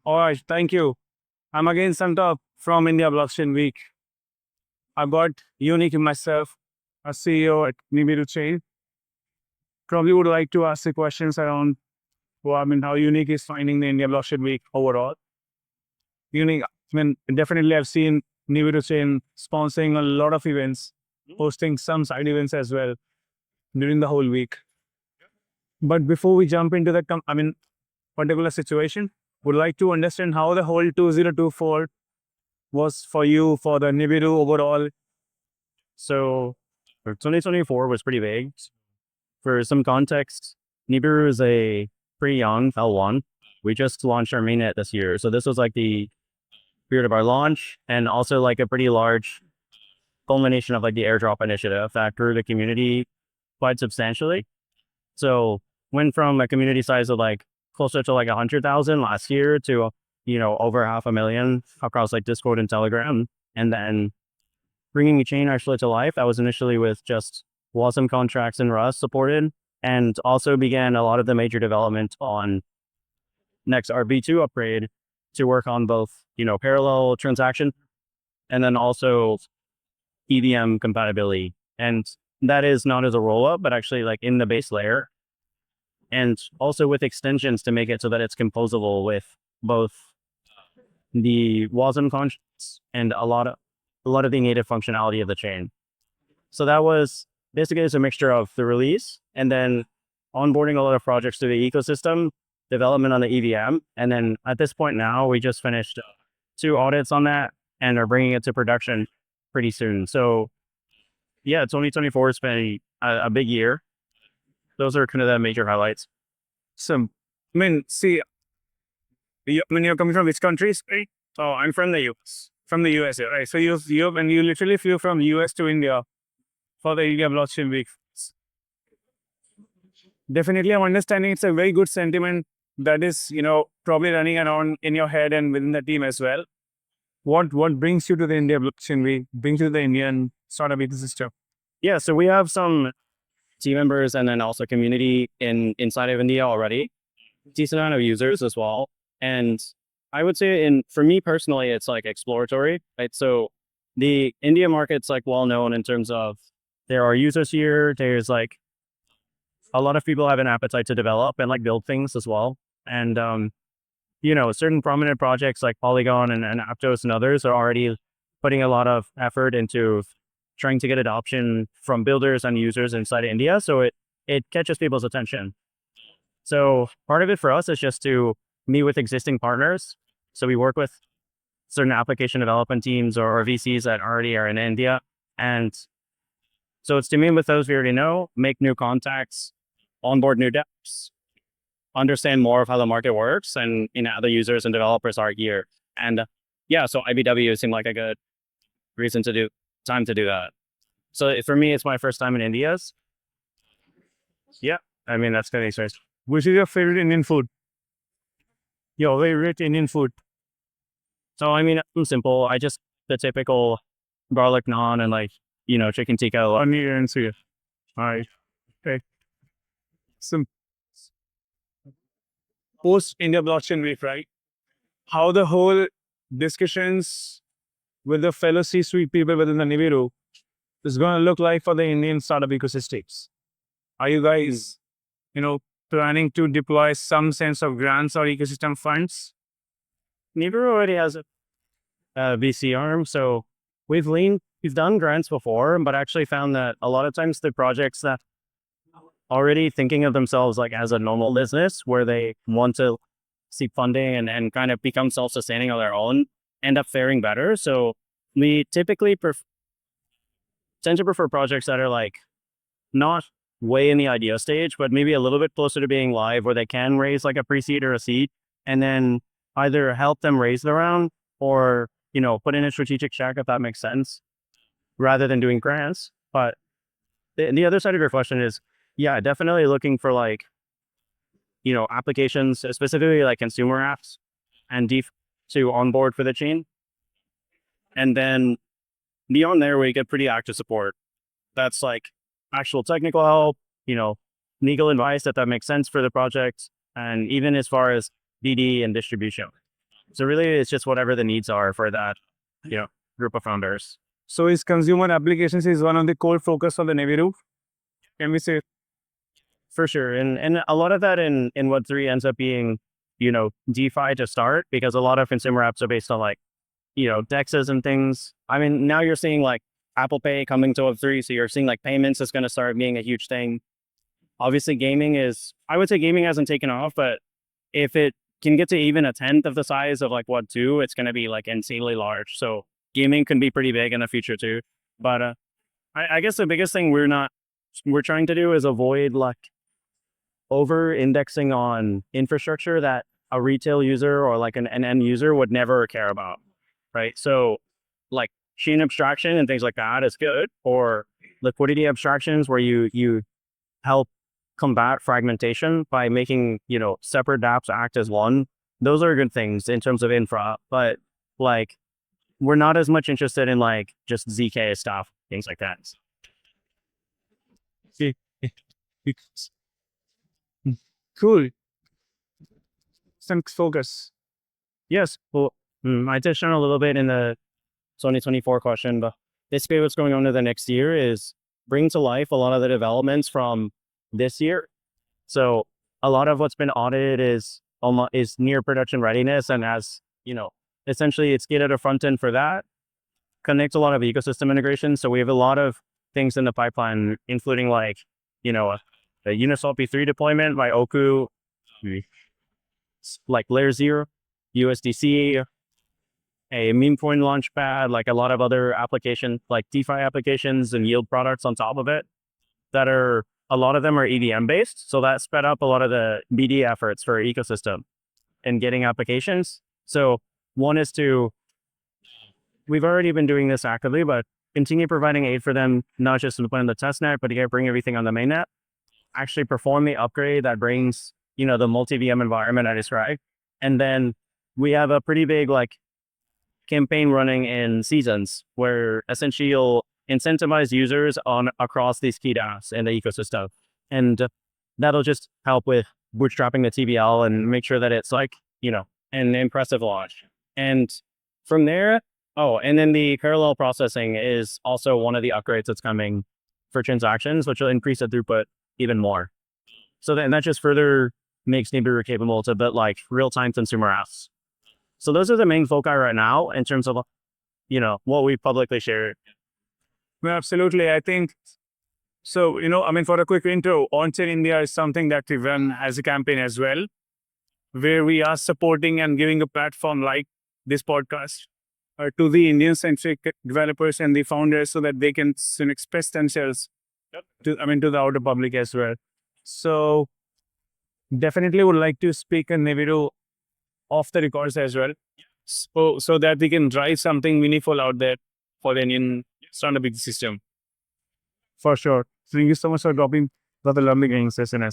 All right, thank you. I'm again Sankalp from India Blockchain Week. I got Unique myself, a CEO at Nibiru Chain. Probably would like to ask the questions around how Unique is finding the India Blockchain Week overall. Unique, definitely I've seen Nibiru Chain sponsoring a lot of events, hosting some side events as well during the whole week. But before we jump into the particular situation, would like to understand how the whole 2024 was for you for the Nibiru overall. So for 2024 was pretty big. For some context, Nibiru is a pretty young L1. We just launched our mainnet this year. So this was like the period of our launch and also like a pretty large culmination of like the airdrop initiative that grew the community quite substantially. So went from a community size of like closer to like 100,000 last year to, over 500,000 across like Discord and Telegram. And then bringing a chain actually to life, that was initially with just Wasm contracts and Rust supported, and also began a lot of the major development on next RB2 upgrade to work on both, parallel transaction and then also EVM compatibility. And that is not as a rollup, but actually like in the base layer. And also with extensions to make it so that it's composable with both the Wasm contracts and a lot of the native functionality of the chain. So that was basically it's a mixture of the release and then onboarding a lot of projects to the ecosystem, development on the EVM. And then at this point now, we just finished 2 audits on that and are bringing it to production pretty soon. So yeah, 2024 has been a big year. Those are kind of the major highlights. So, see, you're coming from which countries, right? Oh, I'm from the US, right? So you literally flew from US to India for the India Blockchain Week. Definitely, I'm understanding it's a very good sentiment that is, probably running around in your head and within the team as well. What brings you to the India Blockchain Week? Brings you to the Indian startup ecosystem? Yeah, so we have some team members and then also community inside of India already. Decent amount of users as well. And I would say for me personally, it's like exploratory, right? So the India market's like well known in terms of there are users here. There's like a lot of people have an appetite to develop and like build things as well. And, certain prominent projects like Polygon and Aptos and others are already putting a lot of effort into trying to get adoption from builders and users inside India. So it catches people's attention. So part of it for us is just to meet with existing partners. So we work with certain application development teams or VCs that already are in India. And so it's to meet with those we already know, make new contacts, onboard new devs, understand more of how the market works and other users and developers are here. And so IBW seemed like a good reason to do that. So for me, it's my first time in India. Yeah, that's going to be nice. Which is your favorite Indian food? Your favorite Indian food? So I'm simple. I just the typical garlic naan and like chicken tikka. Paneer and suya. All right. Okay. Some post India Blockchain Week, right? How the whole discussions with the fellow C-suite people within the Nibiru is going to look like for the Indian startup ecosystems. Are you guys, planning to deploy some sense of grants or ecosystem funds? Nibiru already has a VC arm, so we've done grants before, but actually found that a lot of times the projects that already thinking of themselves like as a normal business where they want to seek funding and kind of become self-sustaining on their own end up faring better. So we typically tend to prefer projects that are like not way in the idea stage, but maybe a little bit closer to being live where they can raise like a pre-seed or a seed and then either help them raise the round or, put in a strategic check if that makes sense rather than doing grants. But the other side of your question is, yeah, definitely looking for like, applications, specifically like consumer apps and to onboard for the chain. And then beyond there, we get pretty active support. That's like actual technical help, legal advice that makes sense for the project. And even as far as BD and distribution. So really, it's just whatever the needs are for that, group of founders. So is consumer applications is one of the core focus of the Nibiru? Can we say? For sure. And a lot of that in Web3 ends up being, DeFi to start, because a lot of consumer apps are based on like, DEXs and things. I mean, now you're seeing like Apple Pay coming to Web3. So you're seeing like payments is going to start being a huge thing. Obviously, I would say gaming hasn't taken off, but if it can get to even a 10th of the size of like Web2, it's going to be like insanely large. So gaming can be pretty big in the future too. But I guess the biggest thing we're trying to do is avoid like over indexing on infrastructure that a retail user or like an end user would never care about, right? So like chain abstraction and things like that is good, or liquidity abstractions where you help combat fragmentation by making, separate dApps act as one. Those are good things in terms of infra, but like we're not as much interested in like just ZK stuff, things like that. Cool. Thanks, focus. Yes. Well, I touched on a little bit in the 2024 question, but basically what's going on in the next year is bring to life a lot of the developments from this year. So a lot of what's been audited is near production readiness, and as essentially it's get at a front end for that, connect a lot of ecosystem integration. So we have a lot of things in the pipeline, including like a Uniswap P3 deployment by Oku, like Layer 0, USDC, a meme coin launchpad, like a lot of other applications, like DeFi applications and yield products on top of it that are, a lot of them are EVM based. So that sped up a lot of the BD efforts for ecosystem and getting applications. So one is we've already been doing this actively, but continue providing aid for them, not just to put in the testnet, but to bring everything on the mainnet, actually perform the upgrade that brings, the multi-VM environment I described. And then we have a pretty big like campaign running in seasons where essentially you'll incentivize users across these key dApps in the ecosystem. And that'll just help with bootstrapping the TVL and make sure that it's like, an impressive launch. And from there, and then the parallel processing is also one of the upgrades that's coming for transactions, which will increase the throughput even more. So then that just further makes Nibiru capable to build like real-time consumer apps. So those are the main foci right now in terms of, what we publicly shared. Well, absolutely. I think so. For a quick intro, On-Chain India is something that we run as a campaign as well, where we are supporting and giving a platform like this podcast to the Indian-centric developers and the founders so that they can express themselves to the outer public as well. So definitely would like to speak in Nibiru off the records as well, so that we can drive something meaningful out there for the Indian startup system. For sure. Thank you so much for dropping the lovely gaming session.